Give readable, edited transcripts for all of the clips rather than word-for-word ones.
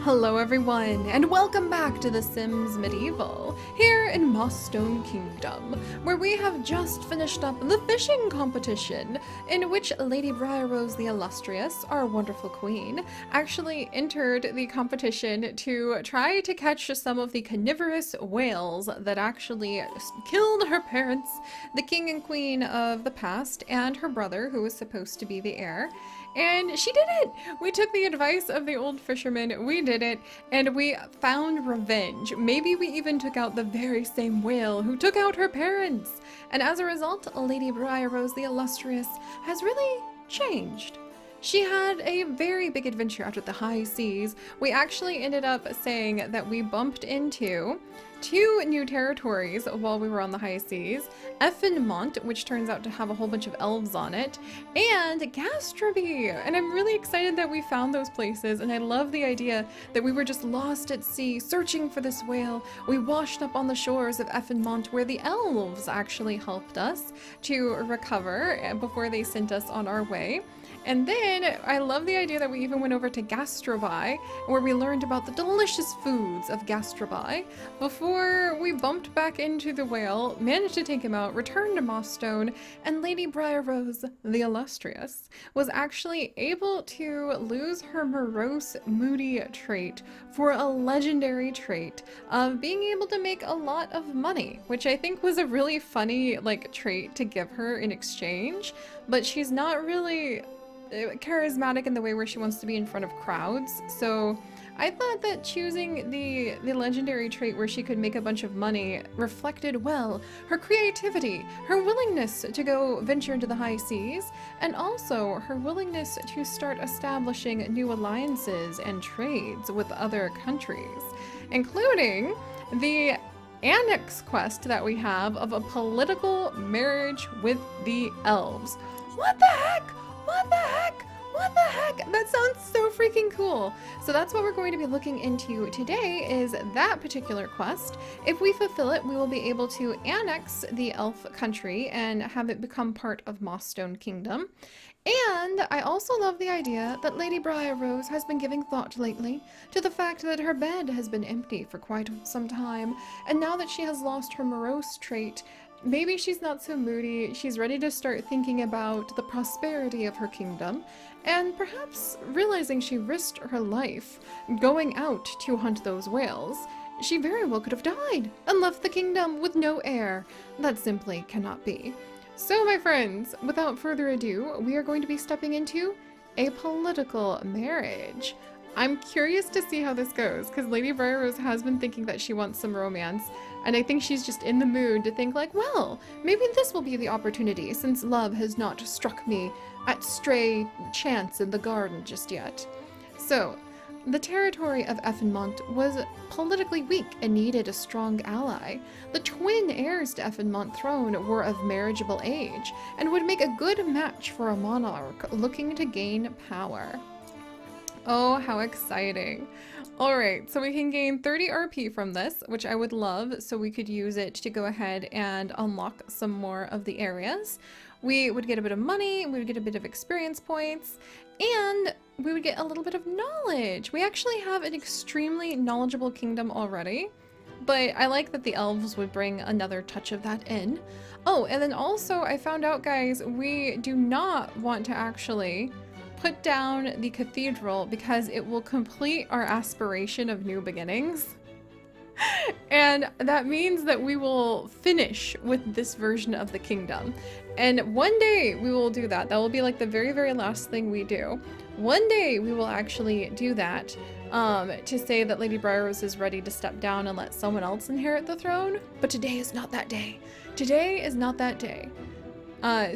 Hello everyone, and welcome back to The Sims Medieval, here in Mossstone Kingdom, where we have just finished up the fishing competition, in which Lady Briarrose the Illustrious, our wonderful queen, actually entered the competition to try to catch some of the carnivorous whales that actually killed her parents, the king and queen of the past, and her brother, who was supposed to be the heir. And she did it! We took the advice of the old fisherman, we did it, and we found revenge. Maybe we even took out the very same whale who took out her parents. And as a result, Lady Briarrose the Illustrious has really changed. She had a very big adventure out at the high seas. We actually ended up saying that we bumped into two new territories while we were on the high seas. Effenmont, which turns out to have a whole bunch of elves on it, and Gastroby. And I'm really excited that we found those places, and I love the idea that we were just lost at sea searching for this whale. We washed up on the shores of Effenmont, where the elves actually helped us to recover before they sent us on our way. And then I love the idea that we even went over to Gastroby, where we learned about the delicious foods of Gastroby before we bumped back into the whale, managed to take him out, returned to Mossstone, and Lady Briarrose the Illustrious was actually able to lose her morose, moody trait for a legendary trait of being able to make a lot of money, which I think was a really funny trait to give her in exchange, but she's not really charismatic in the way where she wants to be in front of crowds. So I thought that choosing the legendary trait where she could make a bunch of money reflected well her creativity, her willingness to go venture into the high seas, and also her willingness to start establishing new alliances and trades with other countries, including the annex quest that we have of a political marriage with the elves. What the heck? What the heck? What the heck? That sounds so freaking cool. So that's what we're going to be looking into today, is that particular quest. If we fulfill it, we will be able to annex the elf country and have it become part of Mossstone Kingdom. And I also love the idea that Lady Briarrose has been giving thought lately to the fact that her bed has been empty for quite some time, and now that she has lost her morose trait, maybe she's not so moody, she's ready to start thinking about the prosperity of her kingdom, and perhaps realizing she risked her life going out to hunt those whales. She very well could have died and left the kingdom with no heir. That simply cannot be. So my friends, without further ado, we are going to be stepping into a political marriage. I'm curious to see how this goes, because Lady Briarrose has been thinking that she wants some romance, and I think she's just in the mood to think well, maybe this will be the opportunity, since love has not struck me at stray chance in the garden just yet. So, the territory of Effenmont was politically weak and needed a strong ally. The twin heirs to Effenmont throne were of marriageable age, and would make a good match for a monarch looking to gain power. Oh, how exciting. Alright, so we can gain 30 RP from this, which I would love, so we could use it to go ahead and unlock some more of the areas. We would get a bit of money, we would get a bit of experience points, and we would get a little bit of knowledge. We actually have an extremely knowledgeable kingdom already, but I like that the elves would bring another touch of that in. Oh, and then also I found out, guys, we do not want to actually put down the cathedral because it will complete our aspiration of new beginnings. And that means that we will finish with this version of the kingdom. And one day we will do that. That will be like the very, very last thing we do. One day we will actually do that to say that Lady Briarrose is ready to step down and let someone else inherit the throne. But today is not that day. Today is not that day.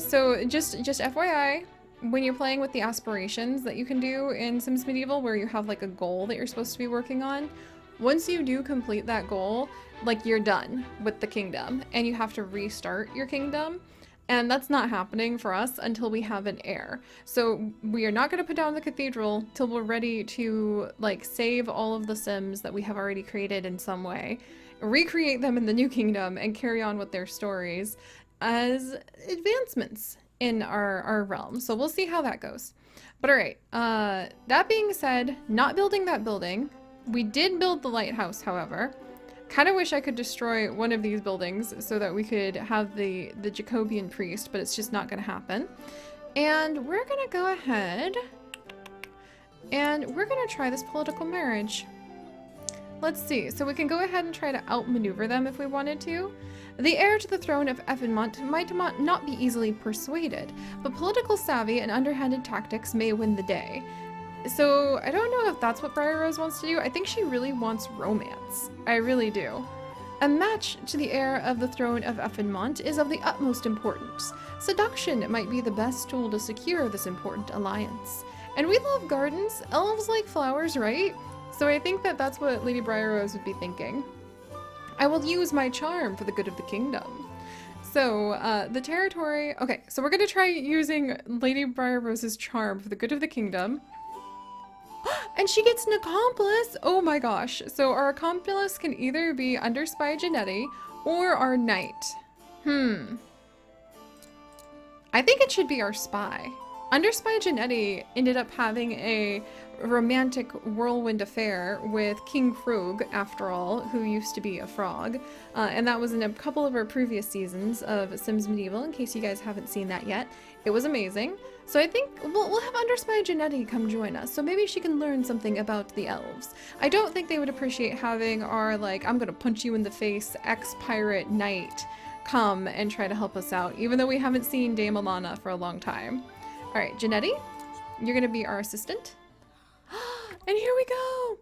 So just FYI, when you're playing with the aspirations that you can do in Sims Medieval, where you have like a goal that you're supposed to be working on, once you do complete that goal, you're done with the kingdom and you have to restart your kingdom. And that's not happening for us until we have an heir. So we are not going to put down the cathedral till we're ready to save all of the Sims that we have already created in some way, recreate them in the new kingdom, and carry on with their stories as advancements in our realm. So we'll see how that goes. But all right, that being said, not building that building, We did build the lighthouse, however. Kind of wish I could destroy one of these buildings so that we could have the Jacobian priest, but it's just not going to happen. And we're going to go ahead and we're going to try this political marriage. Let's see. So we can go ahead and try to outmaneuver them if we wanted to. The heir to the throne of Effenmont might not be easily persuaded, but political savvy and underhanded tactics may win the day. So I don't know if that's what Briar Rose wants to do. I think she really wants romance. I really do. A match to the heir of the throne of Effenmont is of the utmost importance. Seduction might be the best tool to secure this important alliance. And we love gardens. Elves like flowers, right? So I think that that's what Lady Briar Rose would be thinking. I will use my charm for the good of the kingdom. So the territory... Okay, so we're going to try using Lady Briar Rose's charm for the good of the kingdom. And she gets an accomplice! Oh my gosh. So our accomplice can either be Under Spy Janetti or our knight. I think it should be our spy. Under Spy Gennady ended up having a romantic whirlwind affair with King Frog, after all, who used to be a frog. And that was in a couple of our previous seasons of Sims Medieval, in case you guys haven't seen that yet. It was amazing. So I think we'll have Under Spy Gennady come join us, so maybe she can learn something about the elves. I don't think they would appreciate having our, like, I'm gonna punch you in the face, ex-pirate knight come and try to help us out, even though we haven't seen Dame Alana for a long time. Alright, Janetti, you're gonna be our assistant. And here we go!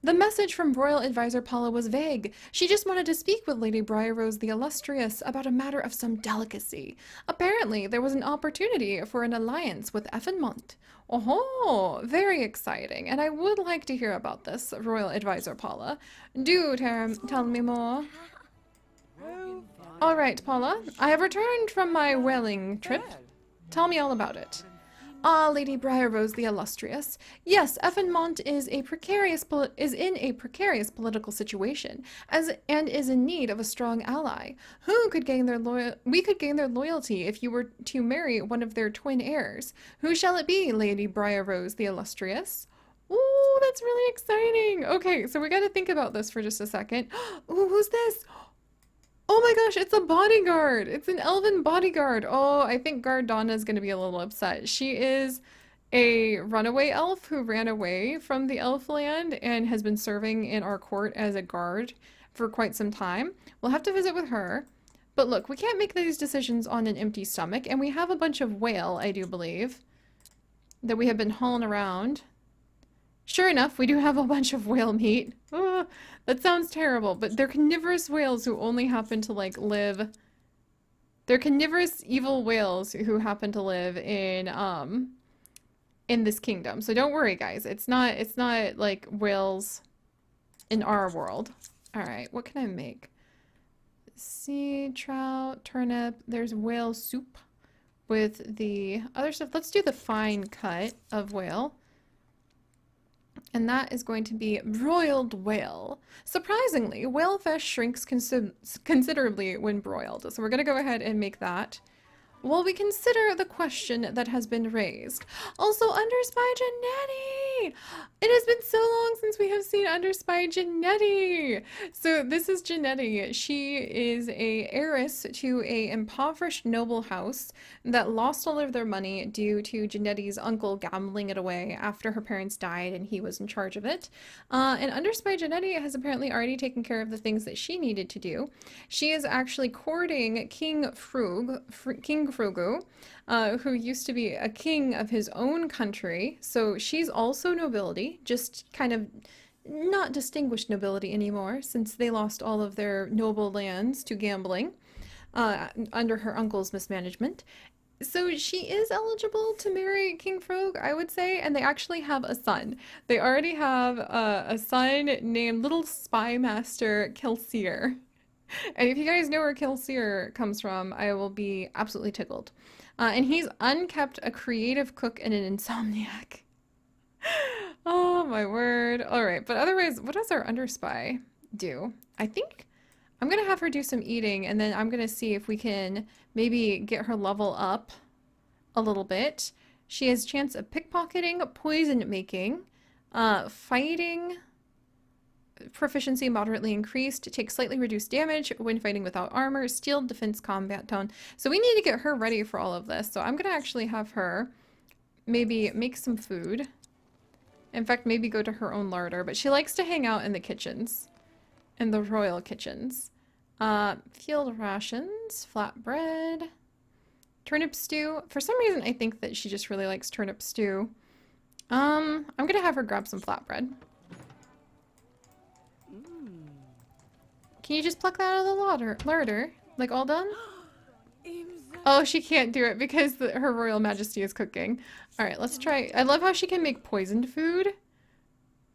The message from Royal Advisor Paula was vague. She just wanted to speak with Lady Briar Rose the Illustrious about a matter of some delicacy. Apparently, there was an opportunity for an alliance with Effenmont. Oh, very exciting, and I would like to hear about this, Royal Advisor Paula. Do tell me more. Alright, Paula, I have returned from my whaling trip. Tell me all about it. Ah, Lady Briar Rose the Illustrious. Yes, Effenmont is in a precarious political situation, and is in need of a strong ally. We could gain their loyalty if you were to marry one of their twin heirs. Who shall it be, Lady Briar Rose the Illustrious? Ooh, that's really exciting. Okay, so we gotta think about this for just a second. Ooh, who's this? Oh my gosh, it's a bodyguard! It's an elven bodyguard! Oh, I think Guard Donna is going to be a little upset. She is a runaway elf who ran away from the elf land and has been serving in our court as a guard for quite some time. We'll have to visit with her. But look, we can't make these decisions on an empty stomach, and we have a bunch of whale, I do believe, that we have been hauling around. Sure enough, we do have a bunch of whale meat. That sounds terrible, but they're carnivorous whales who only happen to, like, live... They're carnivorous evil whales who happen to live in this kingdom. So don't worry, guys. It's not, like, whales in our world. Alright, what can I make? Sea trout, turnip, there's whale soup with the other stuff. Let's do the fine cut of whale. And that is going to be broiled whale. Surprisingly, whale flesh shrinks considerably when broiled. So we're going to go ahead and make that. While we consider the question that has been raised. Also, Under Spy Janetti! It has been so long since we have seen Under Spy Janetti! So this is Janetti. She is a heiress to a impoverished noble house that lost all of their money due to Janetti's uncle gambling it away after her parents died and he was in charge of it. And Under Spy Janetti has apparently already taken care of the things that she needed to do. She is actually courting King Frogu, who used to be a king of his own country. So she's also nobility, just kind of not distinguished nobility anymore since they lost all of their noble lands to gambling under her uncle's mismanagement. So she is eligible to marry King Frog, I would say, and they actually have a son. They already have a son named Little Spy Master Kelsier. And if you guys know where Kelsier comes from, I will be absolutely tickled. And he's unkept, a creative cook, and an insomniac. Oh my word. Alright, but otherwise, what does our underspy do? I think I'm gonna have her do some eating, and then I'm gonna see if we can maybe get her level up a little bit. She has chance of pickpocketing, poison making, fighting, proficiency moderately increased, takes slightly reduced damage when fighting without armor, steel defense combat tone. So we need to get her ready for all of this. So I'm gonna actually have her maybe make some food. In fact, maybe go to her own larder, but she likes to hang out in the kitchens, in the royal kitchens. Field rations, flatbread, turnip stew. For some reason, I think that she just really likes turnip stew. I'm gonna have her grab some flatbread. Can you just pluck that out of the larder? Like all done? Oh, she can't do it because her Royal Majesty is cooking. Alright, let's try. I love how she can make poisoned food.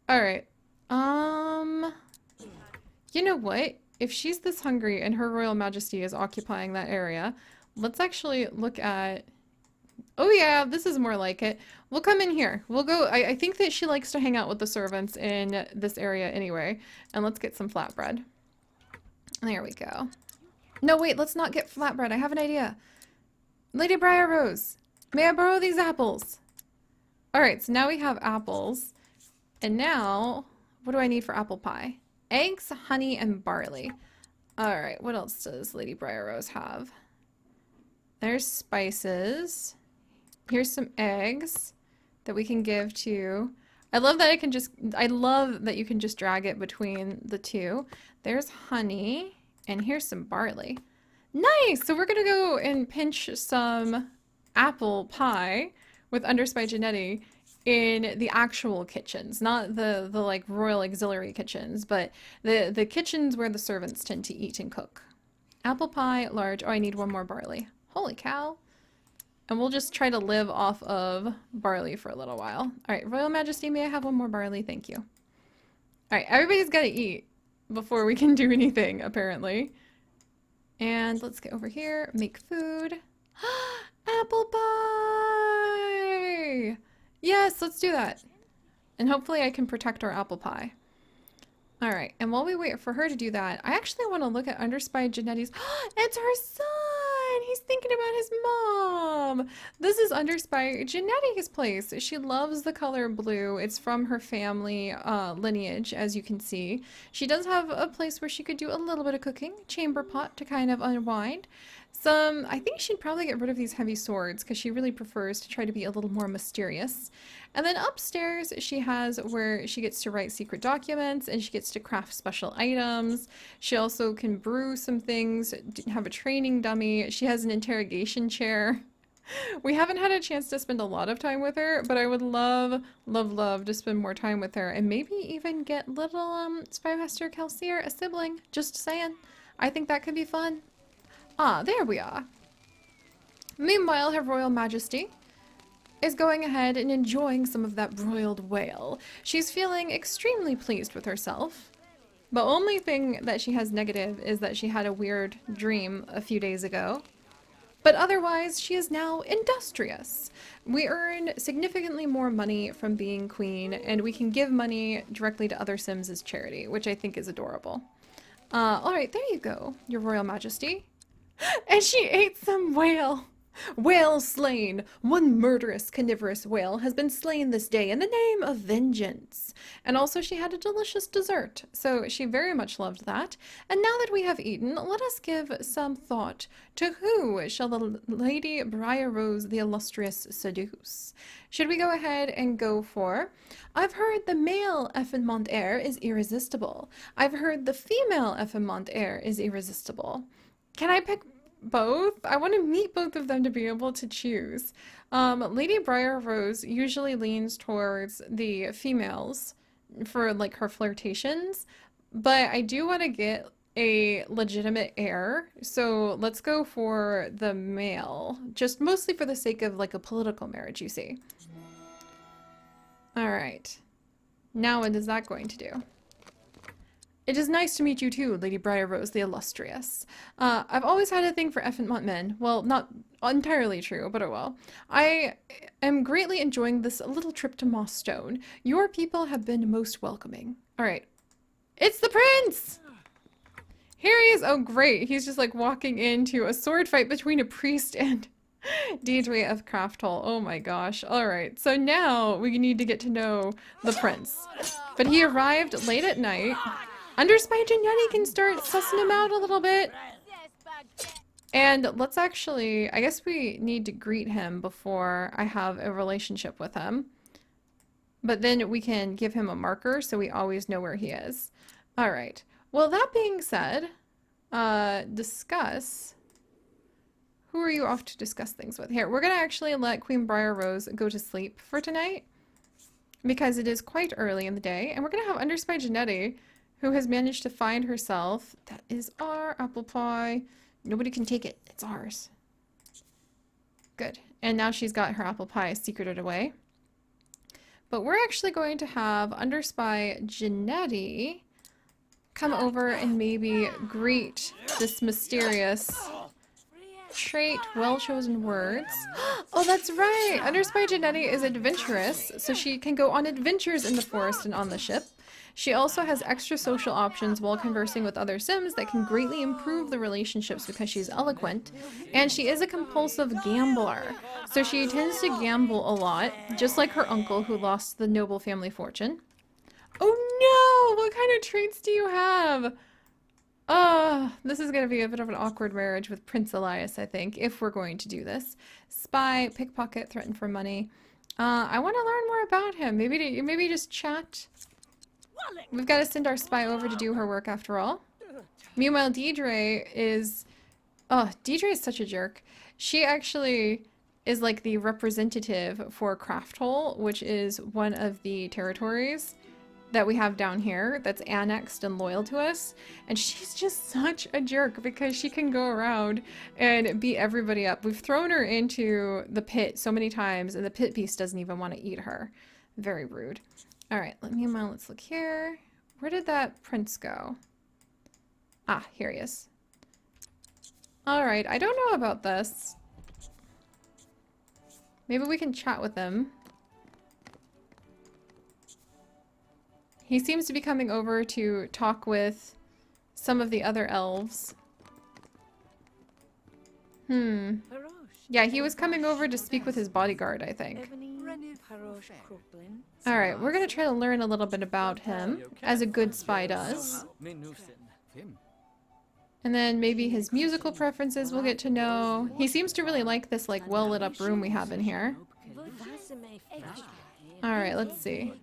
Alright. You know what? If she's this hungry and her Royal Majesty is occupying that area, let's actually look at... Oh yeah, this is more like it. We'll come in here. We'll go... I think that she likes to hang out with the servants in this area anyway. And let's get some flatbread. There we go. No, wait, let's not get flatbread. I have an idea. Lady Briarrose, may I borrow these apples? Alright, so now we have apples. And now, what do I need for apple pie? Eggs, honey, and barley. Alright, what else does Lady Briarrose have? There's spices. Here's some eggs that we can give to... I love that I love that you can just drag it between the two. There's honey, and here's some barley. Nice! So we're gonna go and pinch some apple pie with Unders by Janetti in the actual kitchens, not the like royal auxiliary kitchens, but the kitchens where the servants tend to eat and cook. Apple pie, large. Oh, I need one more barley. Holy cow. And we'll just try to live off of barley for a little while. All right, Royal Majesty, may I have one more barley? Thank you. All right, everybody's got to eat before we can do anything, apparently. And let's get over here, make food. Apple pie! Yes, let's do that. And hopefully I can protect our apple pie. All right, and while we wait for her to do that, I actually want to look at Underspy Gennetti's. It's her son! He's thinking about his mom! This is Underspy Gennetti's place. She loves the color blue. It's from her family lineage, as you can see. She does have a place where she could do a little bit of cooking, chamber pot to kind of unwind. I think she'd probably get rid of these heavy swords because she really prefers to try to be a little more mysterious. And then upstairs she has where she gets to write secret documents and she gets to craft special items. She also can brew some things, have a training dummy. She has an interrogation chair. We haven't had a chance to spend a lot of time with her, but I would love, love, love to spend more time with her and maybe even get little Spymaster Kelsier a sibling. Just saying. I think that could be fun. Ah, there we are. Meanwhile, Her Royal Majesty is going ahead and enjoying some of that broiled whale. She's feeling extremely pleased with herself. The only thing that she has negative is that she had a weird dream a few days ago. But otherwise, she is now industrious. We earn significantly more money from being queen, and we can give money directly to other Sims as charity, which I think is adorable. Alright, there you go, Your Royal Majesty. And she ate some whale. Whale slain. One murderous, carnivorous whale has been slain this day in the name of vengeance. And also she had a delicious dessert, so she very much loved that. And now that we have eaten, let us give some thought to who shall the Lady Briarrose the Illustrious seduce. Should we go ahead and go for... I've heard the male Effenmont heir is irresistible. I've heard the female Effenmont heir is irresistible. Can I pick both? I want to meet both of them to be able to choose. Lady Briarrose usually leans towards the females for like her flirtations, but I do want to get a legitimate heir, so let's go for the male, just mostly for the sake of like a political marriage, you see. All right, now what is that going to do? It is nice to meet you too, Lady Briarrose the Illustrious. I've always had a thing for Effenmont men. Well, not entirely true, but oh well. I am greatly enjoying this little trip to Mossstone. Your people have been most welcoming. Alright. It's the prince! Here he is! Oh great, he's just like walking into a sword fight between a priest and Deidre of Crafthole. Oh my gosh. Alright, so now we need to get to know the prince. But he arrived late at night. Underspy Janetti can start sussing him out a little bit. And let's actually, I guess we need to greet him before I have a relationship with him. But then we can give him a marker so we always know where he is. Alright. Well, that being said, discuss. Who are you off to discuss things with? Here, we're going to actually let Queen Briarrose go to sleep for tonight. Because it is quite early in the day. And we're going to have Underspy Gennady, who has managed to find herself. That is our apple pie. Nobody can take it. It's ours. Good. And now she's got her apple pie secreted away. But we're actually going to have Underspy Janetti come over and maybe greet this mysterious trait, well-chosen words. Oh, that's right! Underspy Janetti is adventurous, so she can go on adventures in the forest and on the ship. She also has extra social options while conversing with other Sims that can greatly improve the relationships because she's eloquent. And she is a compulsive gambler, so she tends to gamble a lot, just like her uncle who lost the noble family fortune. Oh no! What kind of traits do you have? This is going to be a bit of an awkward marriage with Prince Elias, I think, if we're going to do this. Spy, pickpocket, threaten for money. I want to learn more about him. Maybe just chat. We've got to send our spy over to do her work after all. Meanwhile, Deidre is... Oh, Deidre is such a jerk. She actually is like the representative for Crafthole, which is one of the territories that we have down here that's annexed and loyal to us. And she's just such a jerk because she can go around and beat everybody up. We've thrown her into the pit so many times and the pit beast doesn't even want to eat her. Very rude. Alright, let's look here. Where did that prince go? Ah, here he is. Alright, I don't know about this. Maybe we can chat with him. He seems to be coming over to talk with some of the other elves. Yeah, he was coming over to speak with his bodyguard, I think. Alright, we're gonna try to learn a little bit about him, as a good spy does. And then maybe his musical preferences we'll get to know. He seems to really like this like well-lit up room we have in here. Alright, let's see.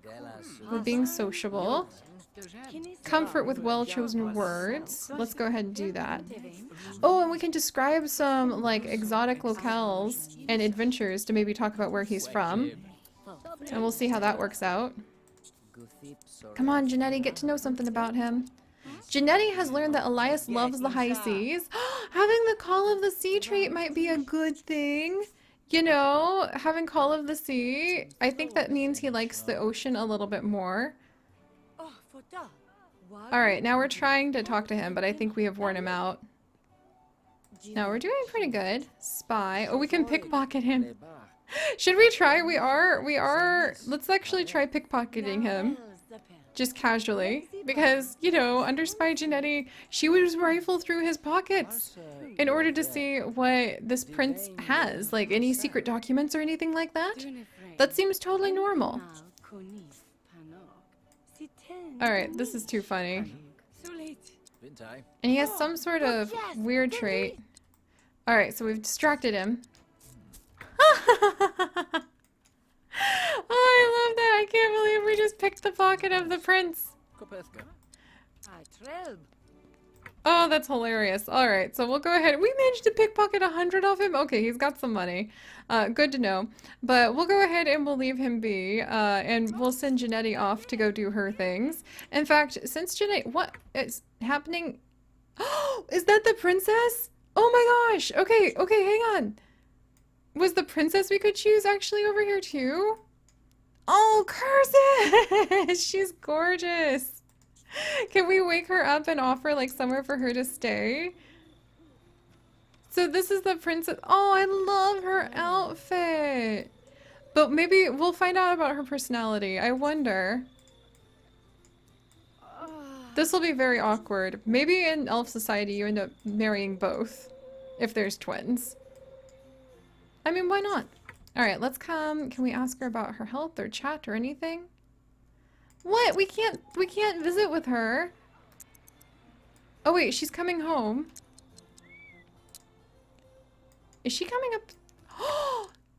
We're being sociable. Comfort with well-chosen words. Let's go ahead and do that. Oh, and we can describe some like exotic locales and adventures to maybe talk about where he's from. And we'll see how that works out. Come on, Gennady, get to know something about him. Gennady has learned that Elias loves the high seas. Having the Call of the Sea trait might be a good thing. You know, having Call of the Sea, I think that means he likes the ocean a little bit more. Alright, now we're trying to talk to him, but I think we have worn him out. No, we're doing pretty good. Spy. Oh, we can pickpocket him. Should we try? We are. Let's actually try pickpocketing him. Just casually. Because, you know, under Spy Janetti, she would just rifle through his pockets in order to see what this prince has. Like, any secret documents or anything like that. That seems totally normal. Alright, this is too funny. And he has some sort of weird trait. Alright, so we've distracted him. Oh, I love that. I can't believe we just picked the pocket of the prince. Oh, that's hilarious. Alright, so we'll go ahead. We managed to pickpocket 100 of him? Okay, he's got some money. Good to know. But we'll go ahead and we'll leave him be. And we'll send Janetti off to go do her things. In fact, since Janetti... What is happening? Oh, is that the princess? Oh my gosh! Okay, hang on. Was the princess we could choose actually over here too? Oh, curses! She's gorgeous. Can we wake her up and offer like somewhere for her to stay? So this is the princess. Oh, I love her outfit. But maybe we'll find out about her personality. I wonder. This will be very awkward. Maybe in elf society you end up marrying both. If there's twins. I mean, why not? All right, let's come. Can we ask her about her health or chat or anything? What? We can't visit with her. Oh wait, she's coming home. Is she coming up?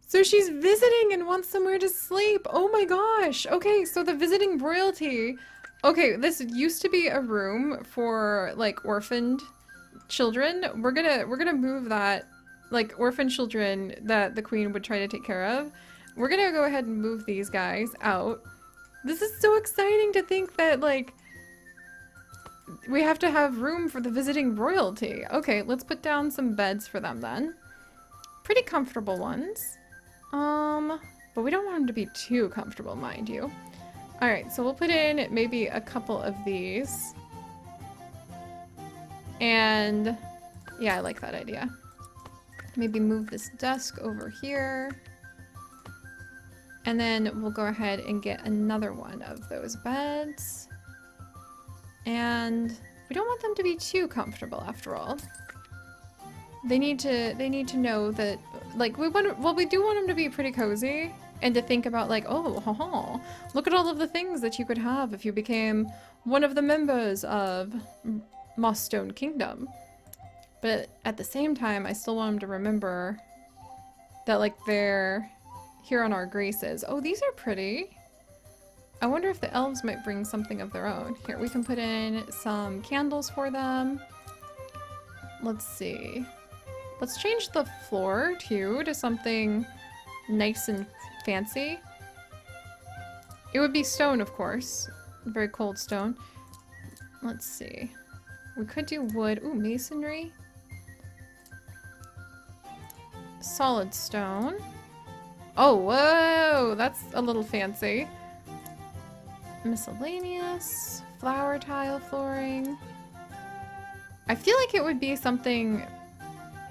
So she's visiting and wants somewhere to sleep. Oh my gosh. Okay, so the visiting royalty. Okay, this used to be a room for like orphaned children. We're gonna move that, like orphan children that the queen would try to take care of. We're gonna go ahead and move these guys out. This is so exciting to think that like we have to have room for the visiting royalty. Okay, let's put down some beds for them then. Pretty comfortable ones. But we don't want them to be too comfortable, mind you. Alright, so we'll put in maybe a couple of these. And yeah, I like that idea. Maybe move this desk over here. And then we'll go ahead and get another one of those beds. And we don't want them to be too comfortable after all. They need to know that, like, we do want them to be pretty cozy and to think about like, oh, haha, look at all of the things that you could have if you became one of the members of Mossstone Kingdom. But at the same time, I still want them to remember that like they're here on our graces. Oh, these are pretty. I wonder if the elves might bring something of their own. Here, we can put in some candles for them. Let's see. Let's change the floor too to something nice and fancy. It would be stone, of course. Very cold stone. Let's see. We could do wood. Ooh, masonry. Solid stone. Oh, whoa! That's a little fancy. Miscellaneous. Flower tile flooring. I feel like it would be something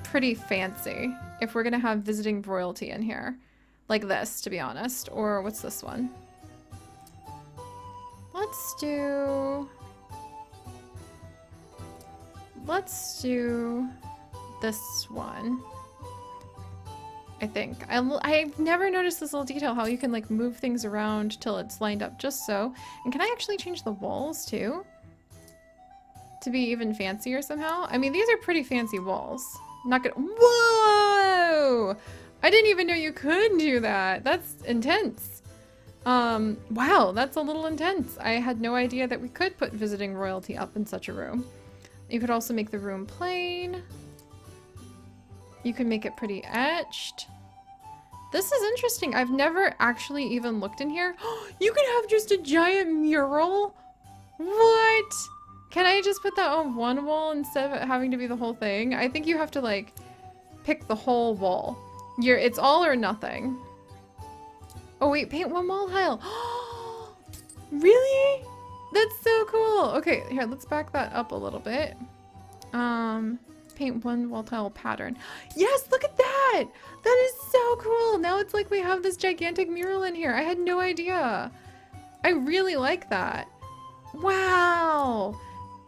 pretty fancy if we're gonna have visiting royalty in here. Like this, to be honest. Or what's this one? Let's do this one. I think. I've never noticed this little detail, how you can like move things around till it's lined up just so. And can I actually change the walls too? To be even fancier somehow? I mean, these are pretty fancy walls. I'm not gonna— Whoa! I didn't even know you could do that. That's intense. Wow, that's a little intense. I had no idea that we could put visiting royalty up in such a room. You could also make the room plain. You can make it pretty etched. This is interesting. I've never actually even looked in here. You can have just a giant mural? What? Can I just put that on one wall instead of it having to be the whole thing? I think you have to like pick the whole wall. It's all or nothing. Oh wait, paint one wall tile. Really? That's so cool. Okay, here, let's back that up a little bit. Paint one wall tile pattern. Yes, look at that! That is so cool! Now it's like we have this gigantic mural in here. I had no idea. I really like that. Wow!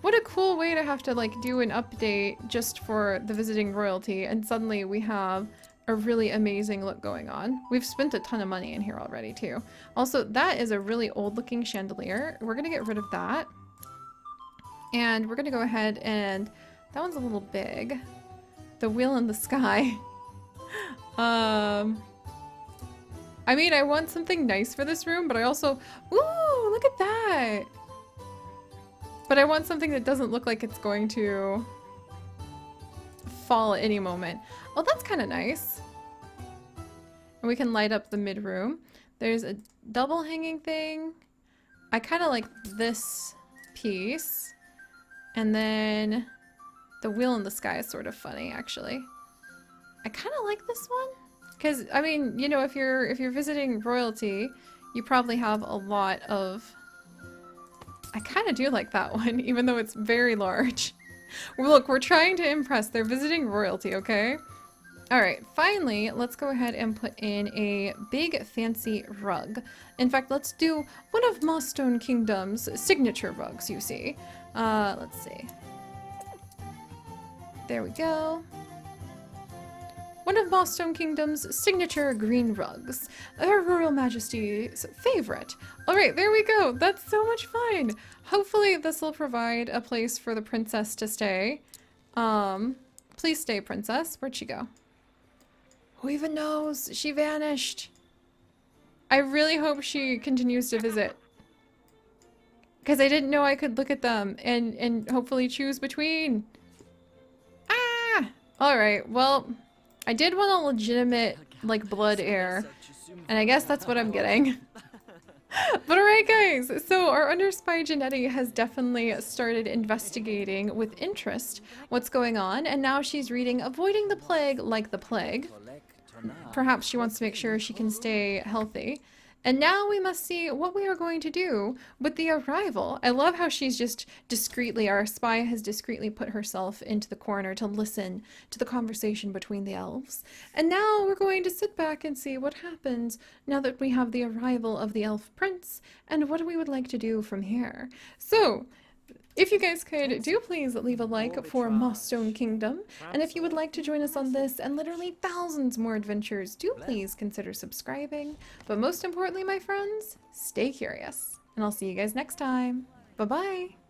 What a cool way to have to like do an update just for the visiting royalty, and suddenly we have a really amazing look going on. We've spent a ton of money in here already too. Also, that is a really old looking chandelier. We're gonna get rid of that. And we're gonna go ahead and— that one's a little big. The wheel in the sky. I mean, I want something nice for this room, but I also— ooh, look at that! But I want something that doesn't look like it's going to fall at any moment. Oh, that's kind of nice. And we can light up the mid-room. There's a double hanging thing. I kind of like this piece. And then the wheel in the sky is sort of funny, actually. I kind of like this one. Because, I mean, you know, if you're visiting royalty, you probably have a lot of— I kind of do like that one, even though it's very large. Well, look, we're trying to impress. They're visiting royalty, okay? Alright, finally, let's go ahead and put in a big fancy rug. In fact, let's do one of Mossstone Kingdom's signature rugs, you see. Let's see. There we go. one of Mossstone Kingdom's signature green rugs. Her Royal Majesty's favorite. Alright, there we go. That's so much fun. Hopefully this will provide a place for the princess to stay. Please stay, princess. Where'd she go? Who even knows? She vanished. I really hope she continues to visit. Because I didn't know I could look at them and hopefully choose between. Ah! Alright, well, I did want a legitimate, like, blood heir. And I guess that's what I'm getting. But alright guys, so our under-spy Janetti has definitely started investigating with interest what's going on, and now she's reading Avoiding the Plague Like the Plague. Perhaps she wants to make sure she can stay healthy. And now we must see what we are going to do with the arrival. I love how she's just discreetly, our spy has discreetly put herself into the corner to listen to the conversation between the elves. And now we're going to sit back and see what happens now that we have the arrival of the elf prince and what we would like to do from here. So, if you guys could, do please leave a like for Mossstone Kingdom, and if you would like to join us on this and literally thousands more adventures, do please consider subscribing. But most importantly, my friends, stay curious, and I'll see you guys next time. Bye-bye!